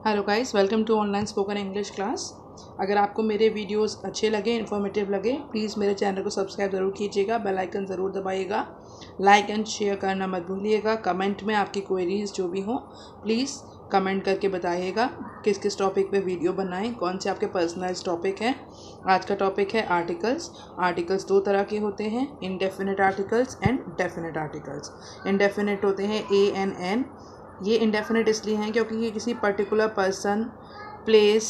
Hello guys, welcome to online spoken English class. अगर आपको मेरे वीडियोस अच्छे लगे, इन्फॉर्मेटिव लगे, प्लीज़ मेरे चैनल को सब्सक्राइब ज़रूर कीजिएगा, बेल आइकन ज़रूर दबाइएगा, लाइक एंड शेयर करना मत भूलिएगा। कमेंट में आपकी क्वेरीज जो भी हो प्लीज़ कमेंट करके बताइएगा किस किस टॉपिक पे वीडियो बनाएं, कौन से आपके पर्सनलाइज टॉपिक हैं। आज का टॉपिक है आर्टिकल्स। आर्टिकल्स दो तरह के होते हैं, indefinite articles and definite articles. Indefinite होते हैं ANN। ये इंडेफिनिट इसलिए हैं क्योंकि ये किसी पर्टिकुलर पर्सन, प्लेस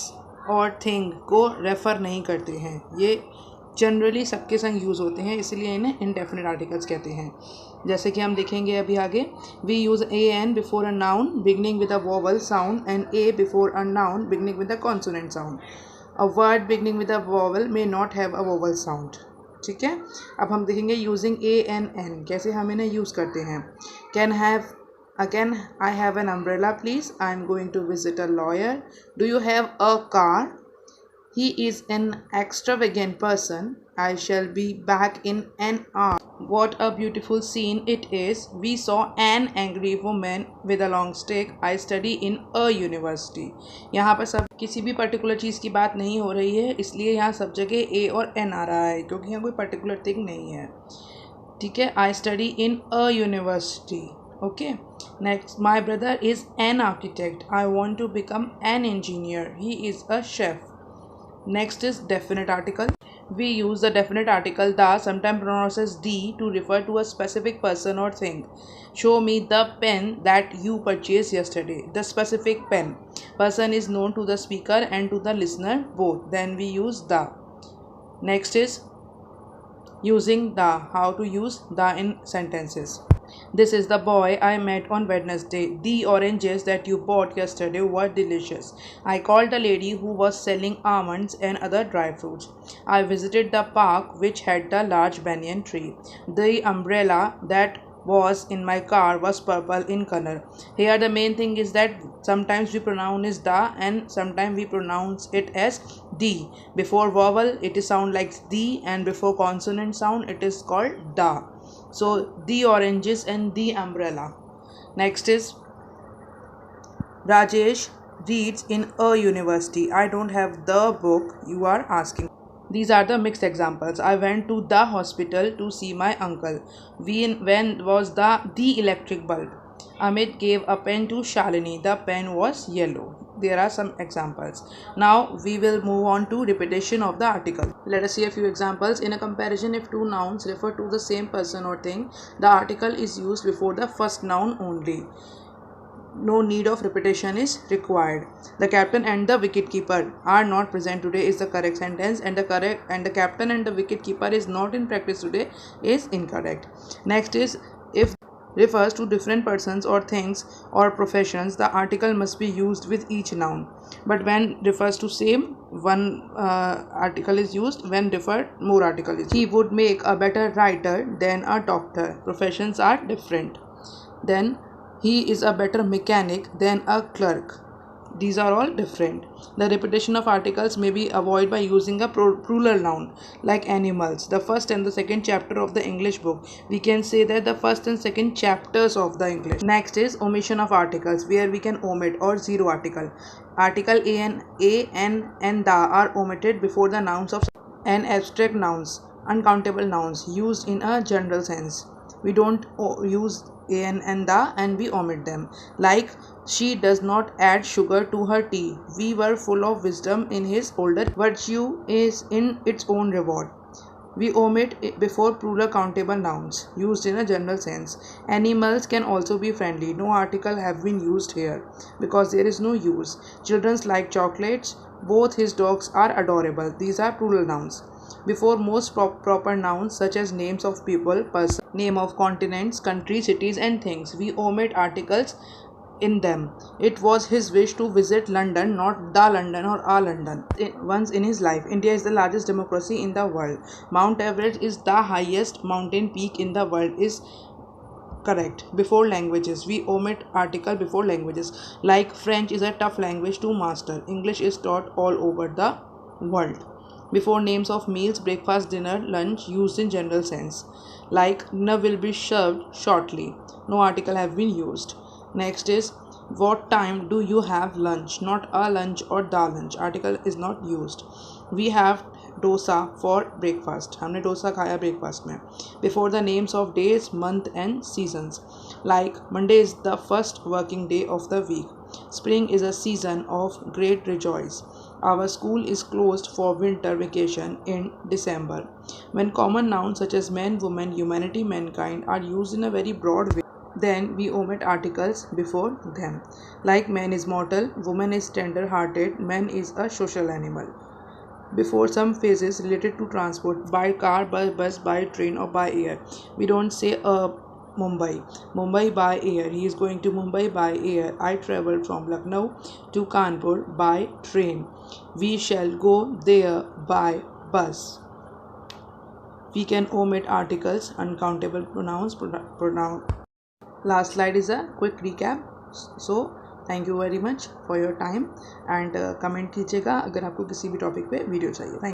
और थिंग को रेफ़र नहीं करते हैं। ये जनरली सबके संग यूज़ होते हैं, इसलिए इन्हें इंडेफिनिट आर्टिकल्स कहते हैं। जैसे कि हम देखेंगे अभी आगे, we use AN before a noun beginning with a vowel sound and A before a noun beginning with a consonant sound. A word beginning with a vowel may not have a vowel sound. ठीक है, अब हम देखेंगे using ANN कैसे हम इन्हें use करते हैं। Can have, again, I have an umbrella, please. I am going to visit a lawyer. Do you have a car? He is an extravagant person. I shall be back in an hour. What a beautiful scene it is. We saw an angry woman with a long stick. I study in a university. यहाँ पर सब किसी भी particular चीज़ की बात नहीं हो रही है, इसलिए यहाँ सब जगह A और N आ रहा है क्योंकि यहाँ कोई पर्टिकुलर थिंग नहीं है। ठीक है, I study in a university. Okay. Next, my brother is an architect. I want to become an engineer. He is a chef. Next is definite article. We use the definite article the, sometimes pronounced as D, to refer to a specific person or thing. Show me the pen that you purchased yesterday. The specific pen. Person is known to the speaker and to the listener both. Then we use the. Next is using the. How to use the in sentences. This is the boy I met on Wednesday. The oranges that you bought yesterday were delicious. I called the lady who was selling almonds and other dry fruits. I visited the park which had the large banyan tree. The umbrella that was in my car was purple in color. Here the main thing is that sometimes we pronounce is the and sometimes we pronounce it as the. Before vowel it is sound like the, and before consonant sound it is called da. So the oranges and the umbrella. Next is Rajesh reads in a university. I don't have the book you are asking. These are the mixed examples. I went to the hospital to see my uncle. When was the electric bulb? Amit gave a pen to Shalini. The pen was yellow. There are some examples. Now we will move on to repetition of the article. Let us see a few examples. In a comparison, if two nouns refer to the same person or thing, the article is used before the first noun only. No need of repetition is required. The captain and the wicketkeeper are not present today is the correct sentence, and the captain and the wicketkeeper is not in practice today is incorrect. Next is, if refers to different persons or things or professions, the article must be used with each noun. But when refers to same, one article is used. When referred, more article is used. He would make a better writer than a doctor. Professions are different. Then he is a better mechanic than a clerk. These are all different. The repetition of articles may be avoided by using a plural noun like animals. The first and the second chapter of the English book. We can say that the first and second chapters of the English. Next is omission of articles, where we can omit or zero article. Article an, and the are omitted before the nouns of and abstract nouns, uncountable nouns used in a general sense. We don't use an and the, and we omit them. Like, she does not add sugar to her tea. We were full of wisdom in his older. Virtue is in its own reward. We omit it before plural countable nouns used in a general sense. Animals can also be friendly. No article have been used here because there is no use. Children like chocolates. Both his dogs are adorable. These are plural nouns. Before most proper nouns such as names of people, person, name of continents, countries, cities and things, we omit articles in them. It was his wish to visit London, not the London or a London, once in his life. India is the largest democracy in the world. Mount Everest is the highest mountain peak in the world is correct. Before languages, we omit article before languages. Like, French is a tough language to master. English is taught all over the world. Before names of meals, breakfast, dinner, lunch, used in general sense. Like, dinner will be served shortly. No article have been used. Next is, What time do you have lunch? Not a lunch or the lunch. Article is not used. We have dosa for breakfast. हमने डोसा खाया breakfast में. Before the names of days, month and seasons. Like Monday is the first working day of the week. Spring is a season of great rejoice. Our school is closed for winter vacation in December. When common nouns such as man, woman, humanity, mankind are used in a very broad way, then we omit articles before them. Like man is mortal, woman is tender hearted, man is a social animal. Before some phases related to transport, by car, by bus, by train, or by air. We don't say Mumbai by air. He is going to Mumbai by air. I traveled from Lucknow to Kanpur by train. We shall go there by bus. We can omit articles, uncountable pronouns, Last slide is a quick recap. So thank you very much for your time and comment कीजिएगा अगर आपको किसी भी topic पे video चाहिए. Thank